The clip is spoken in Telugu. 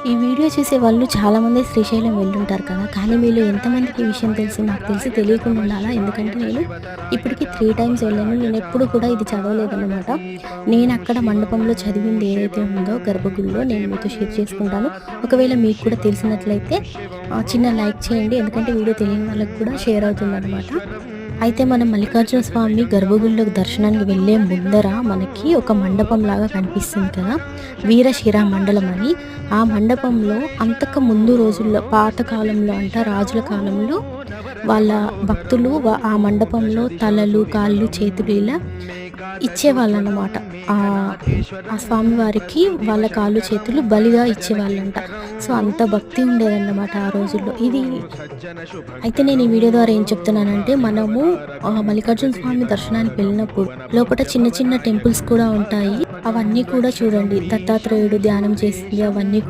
ఈ వీడియో చూసే వాళ్ళు చాలామంది శ్రీశైలం వెళ్ళుంటారు కదా! కానీ మీలో ఎంతమందికి ఈ విషయం తెలుసు? నాకు తెలిసి తెలియకుండా ఉండాలా. ఎందుకంటే నేను ఇప్పటికి 3 టైమ్స్ వెళ్ళాను. నేనెప్పుడు కూడా ఇది చదవలేదనమాట. నేనక్కడ మండపంలో చదివింది ఏదైతే ఉందో గర్భగుడిలో నేను మీతో షేర్ చేసుకుంటాను. ఒకవేళ మీకు కూడా తెలిసినట్లయితే చిన్న లైక్ చేయండి. ఎందుకంటే వీడియో తెలియని వాళ్ళకి కూడా షేర్ అవుతుందనమాట. అయితే మనం మల్లికార్జున స్వామి గర్భగుడిలోకి దర్శనానికి వెళ్ళే ముందర మనకి ఒక మండపం లాగా కనిపిస్తుంది కదా, వీరశిర మండలం అని. ఆ మండపంలో అంతకు ముందు రోజుల్లో పాత కాలంలో అంట రాజుల కాలంలో వాళ్ళ భక్తులు ఆ మండపంలో తలలు కాళ్ళు చేతులు ఇలా ఇచ్చేవాళ్ళన్నమాట. ఆ స్వామివారికి వాళ్ళ కాళ్ళు చేతులు బలిగా ఇచ్చేవాళ్ళంట. సో అంత భక్తి ఉండేదన్నమాట ఆ రోజుల్లో. అయితే నేను ఈ వీడియో ద్వారా ఏం చెప్తున్నానంటే, మనము మల్లికార్జున స్వామి దర్శనానికి వెళ్ళినప్పుడు లోపల చిన్న చిన్న టెంపుల్స్ కూడా ఉంటాయి. అవన్నీ కూడా చూడండి. దత్తాత్రేయుడు ధ్యానం చేసింది అవన్నీ